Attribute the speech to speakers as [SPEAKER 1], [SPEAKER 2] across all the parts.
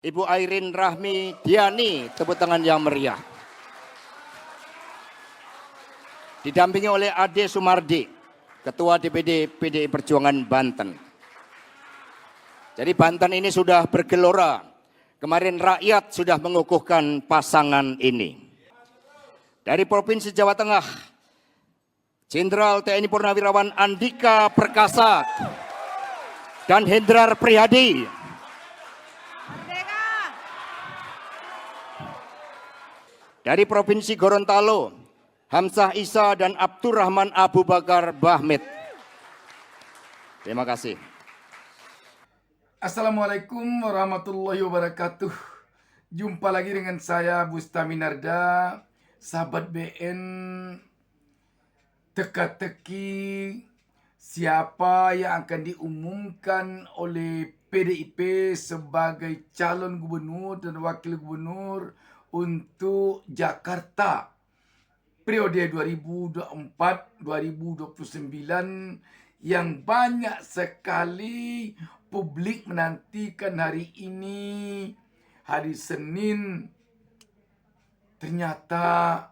[SPEAKER 1] Ibu Airin Rahmi Diani, tepuk tangan yang meriah. Didampingi oleh Ade Sumardi, Ketua DPD PDI Perjuangan Banten. Jadi Banten ini sudah bergelora. Kemarin rakyat sudah mengukuhkan pasangan ini. Dari Provinsi Jawa Tengah, Jenderal TNI Purnawirawan Andika Perkasa dan Hendrar Prihadi. Dari Provinsi Gorontalo, Hamzah Isa dan Abdurrahman Abu Bakar Bahmid. Terima kasih.
[SPEAKER 2] Assalamualaikum warahmatullahi wabarakatuh. Jumpa lagi dengan saya Bustami Narda, sahabat BN. Teka-teki siapa yang akan diumumkan oleh PDIP sebagai calon gubernur dan wakil gubernur untuk Jakarta periode 2024-2029 yang banyak sekali publik menantikan hari ini, hari Senin. Ternyata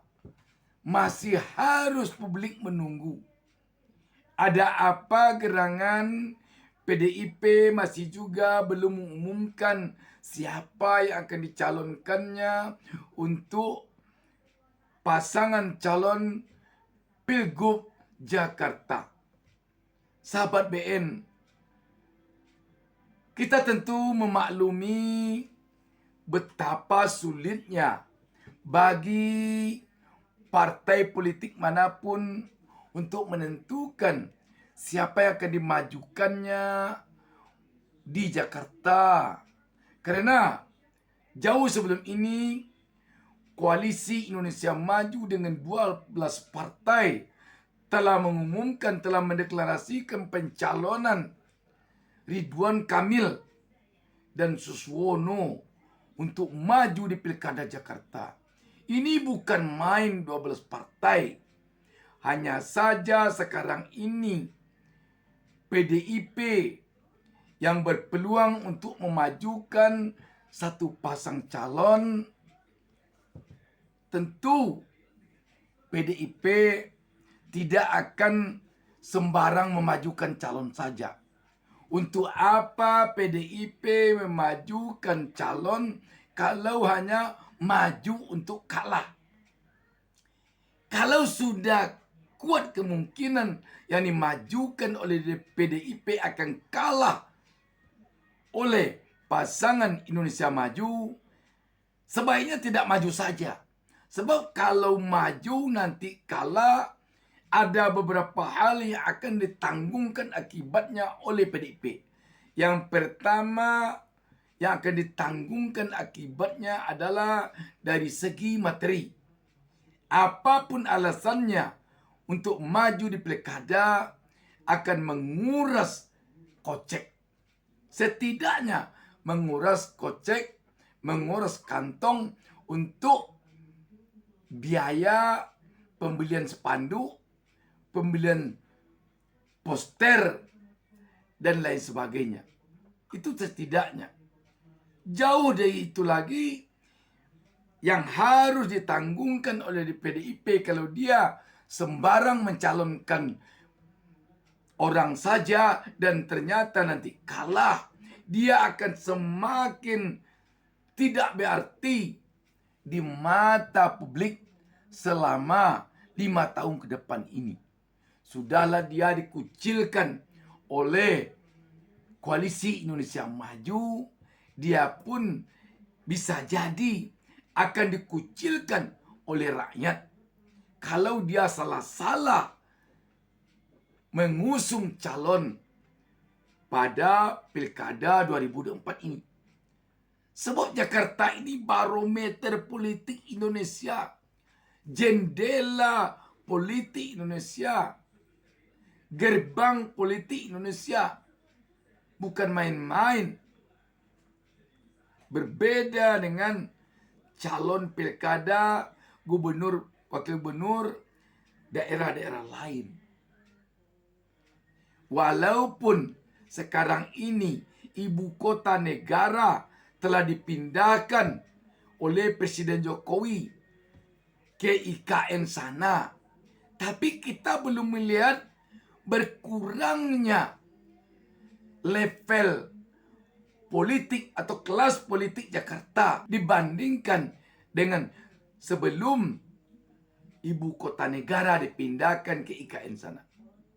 [SPEAKER 2] masih harus publik menunggu. Ada apa gerangan? PDIP masih juga belum mengumumkan siapa yang akan dicalonkannya untuk pasangan calon Pilgub Jakarta. Sahabat BN, kita tentu memaklumi betapa sulitnya bagi partai politik manapun untuk menentukan siapa yang akan dimajukannya di Jakarta. Karena jauh sebelum ini Koalisi Indonesia Maju dengan 12 partai telah mengumumkan, telah mendeklarasikan pencalonan Ridwan Kamil dan Suswono untuk maju di Pilkada Jakarta. Ini bukan main 12 partai. Hanya saja sekarang ini PDIP yang berpeluang untuk memajukan satu pasang calon. Tentu PDIP tidak akan sembarang memajukan calon saja. Untuk apa PDIP memajukan calon kalau hanya maju untuk kalah? Kalau sudah kuat kemungkinan yang dimajukan oleh PDIP akan kalah oleh pasangan Indonesia Maju, sebaiknya tidak maju saja. Sebab kalau maju nanti kalah, ada beberapa hal yang akan ditanggungkan akibatnya oleh PDIP. Yang pertama yang akan ditanggungkan akibatnya adalah dari segi materi. Apapun alasannya untuk maju di pilkada akan menguras kocek. Setidaknya menguras kocek, menguras kantong untuk biaya pembelian spanduk, pembelian poster, dan lain sebagainya. Itu setidaknya. Jauh dari itu lagi, yang harus ditanggungkan oleh PDIP kalau dia sembarang mencalonkan orang saja dan ternyata nanti kalah, dia akan semakin tidak berarti di mata publik selama 5 tahun ke depan ini. Sudahlah dia dikucilkan oleh Koalisi Indonesia Maju, dia pun bisa jadi akan dikucilkan oleh rakyat kalau dia salah-salah mengusung calon pada Pilkada 2024 ini. Sebab Jakarta ini barometer politik Indonesia, jendela politik Indonesia, gerbang politik Indonesia. Bukan main-main. Berbeda dengan calon pilkada, gubernur, wakil gubernur, daerah-daerah lain. Walaupun sekarang ini ibu kota negara telah dipindahkan oleh Presiden Jokowi ke IKN sana. Tapi kita belum melihat berkurangnya level politik atau kelas politik Jakarta dibandingkan dengan sebelum ibu kota negara dipindahkan ke IKN sana.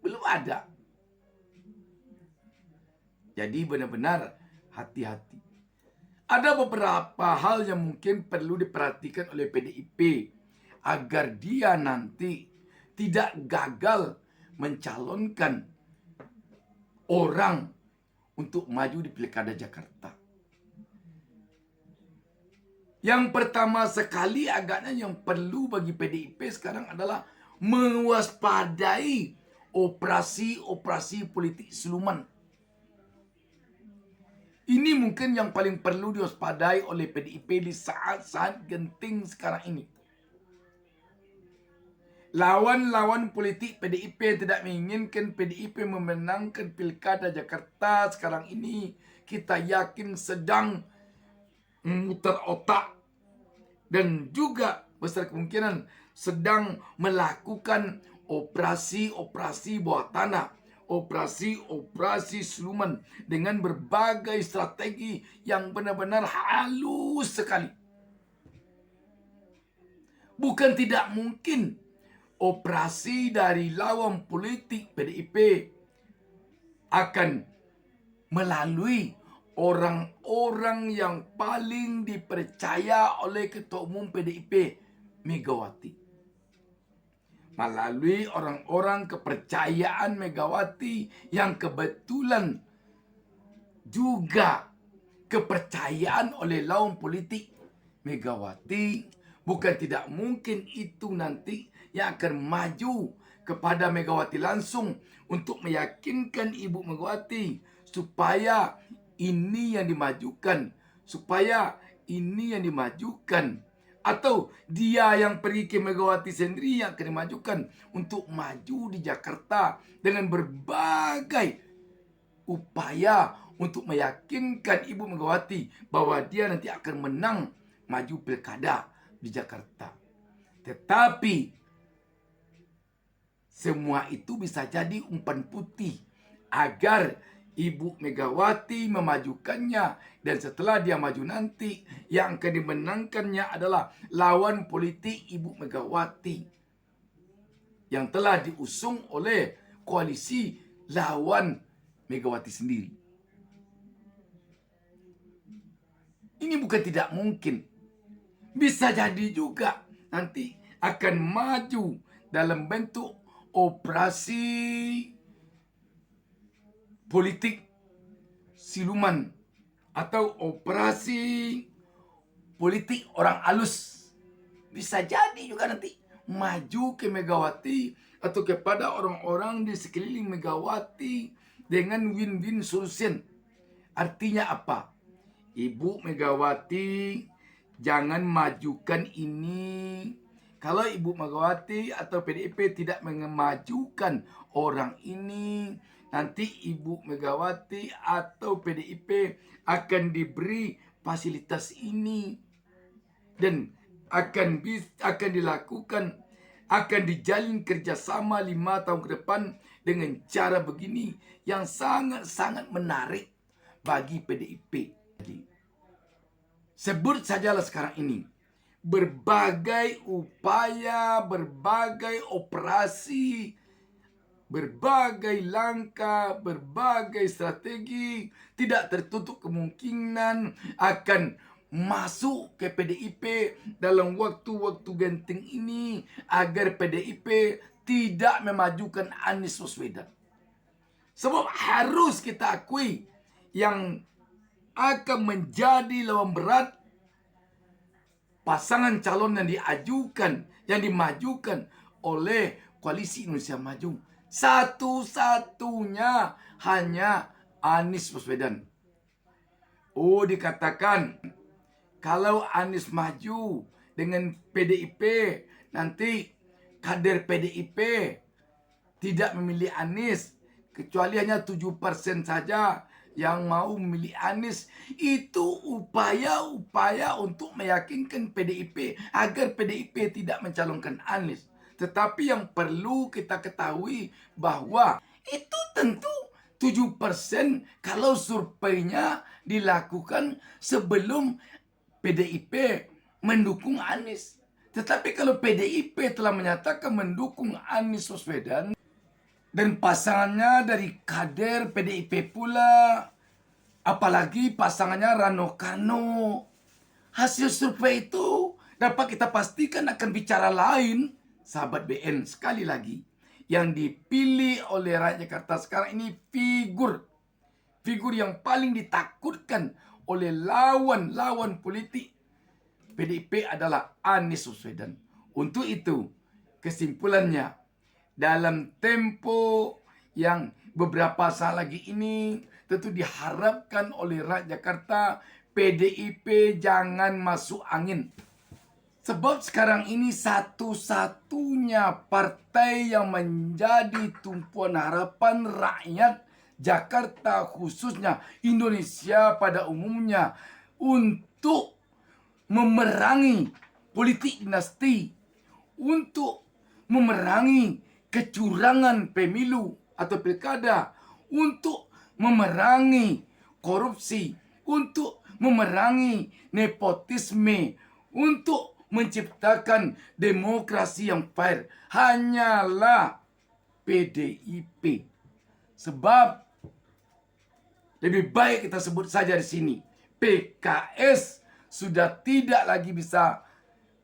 [SPEAKER 2] Belum ada. Jadi benar-benar hati-hati. Ada beberapa hal yang mungkin perlu diperhatikan oleh PDIP agar dia nanti tidak gagal mencalonkan orang untuk maju di Pilkada Jakarta. Yang pertama sekali agaknya yang perlu bagi PDIP sekarang adalah mewaspadai operasi-operasi politik siluman. Ini mungkin yang paling perlu diwaspadai oleh PDIP di saat-saat genting sekarang ini. Lawan-lawan politik PDIP tidak menginginkan PDIP memenangkan Pilkada Jakarta sekarang ini. Kita yakin sedang memutar otak dan juga besar kemungkinan sedang melakukan operasi-operasi bawah tanah, operasi-operasi siluman dengan berbagai strategi yang benar-benar halus sekali. Bukan tidak mungkin operasi dari lawan politik PDIP akan melalui orang-orang yang paling dipercaya oleh Ketua Umum PDIP, Megawati. Melalui orang-orang kepercayaan Megawati yang kebetulan juga kepercayaan oleh lawan politik Megawati. Bukan tidak mungkin itu nanti yang akan maju kepada Megawati langsung untuk meyakinkan Ibu Megawati supaya ini yang dimajukan, supaya ini yang dimajukan. Atau dia yang pergi ke Megawati sendiri yang akan dimajukan untuk maju di Jakarta dengan berbagai upaya untuk meyakinkan Ibu Megawati bahwa dia nanti akan menang maju pilkada di Jakarta. Tetapi semua itu bisa jadi umpan putih agar Ibu Megawati memajukannya, dan setelah dia maju nanti yang akan dimenangkannya adalah lawan politik Ibu Megawati yang telah diusung oleh koalisi lawan Megawati sendiri. Ini bukan tidak mungkin. Bisa jadi juga nanti akan maju dalam bentuk operasi politik siluman atau operasi politik orang halus. Bisa jadi juga nanti maju ke Megawati atau kepada orang-orang di sekeliling Megawati dengan win-win solution. Artinya apa? Ibu Megawati jangan majukan ini. Kalau Ibu Megawati atau PDIP tidak memajukan orang ini, nanti Ibu Megawati atau PDIP akan diberi fasilitas ini dan akan dilakukan, akan dijalin kerjasama 5 tahun ke depan dengan cara begini yang sangat-sangat menarik bagi PDIP. Sebut sajalah sekarang ini berbagai upaya, berbagai operasi, berbagai langkah, berbagai strategi tidak tertutup kemungkinan akan masuk ke PDIP dalam waktu-waktu genting ini agar PDIP tidak memajukan Anies Baswedan. Sebab harus kita akui yang akan menjadi lawan berat pasangan calon yang diajukan, yang dimajukan oleh Koalisi Indonesia Maju. Satu-satunya hanya Anies Baswedan. Oh, dikatakan kalau Anies maju dengan PDIP, nanti kader PDIP tidak memilih Anies, kecuali hanya 7% saja yang mau memilih Anies. Itu upaya-upaya untuk meyakinkan PDIP agar PDIP tidak mencalonkan Anies. Tetapi yang perlu kita ketahui bahwa itu tentu 7% kalau surveinya dilakukan sebelum PDIP mendukung Anies. Tetapi kalau PDIP telah menyatakan mendukung Anies Baswedan dan pasangannya dari kader PDIP pula, apalagi pasangannya Rano Karno, hasil survei itu dapat kita pastikan akan bicara lain. Sahabat BN, sekali lagi, yang dipilih oleh rakyat Jakarta sekarang ini figur yang paling ditakutkan oleh lawan politik PDIP adalah Anies Baswedan. Untuk itu, kesimpulannya, dalam tempo yang beberapa saat lagi ini, tentu diharapkan oleh rakyat Jakarta, PDIP jangan masuk angin. Sebab sekarang ini satu-satunya partai yang menjadi tumpuan harapan rakyat Jakarta, khususnya Indonesia pada umumnya, untuk memerangi politik dinasti, untuk memerangi kecurangan pemilu atau pilkada, untuk memerangi korupsi, untuk memerangi nepotisme, untuk menciptakan demokrasi yang fair, hanyalah PDIP. Sebab lebih baik kita sebut saja di sini, PKS sudah tidak lagi bisa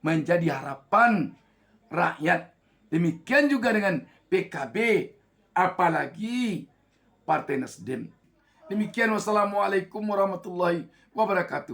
[SPEAKER 2] menjadi harapan rakyat. Demikian juga dengan PKB, apalagi Partai Nasdem. Demikian, wassalamualaikum warahmatullahi wabarakatuh.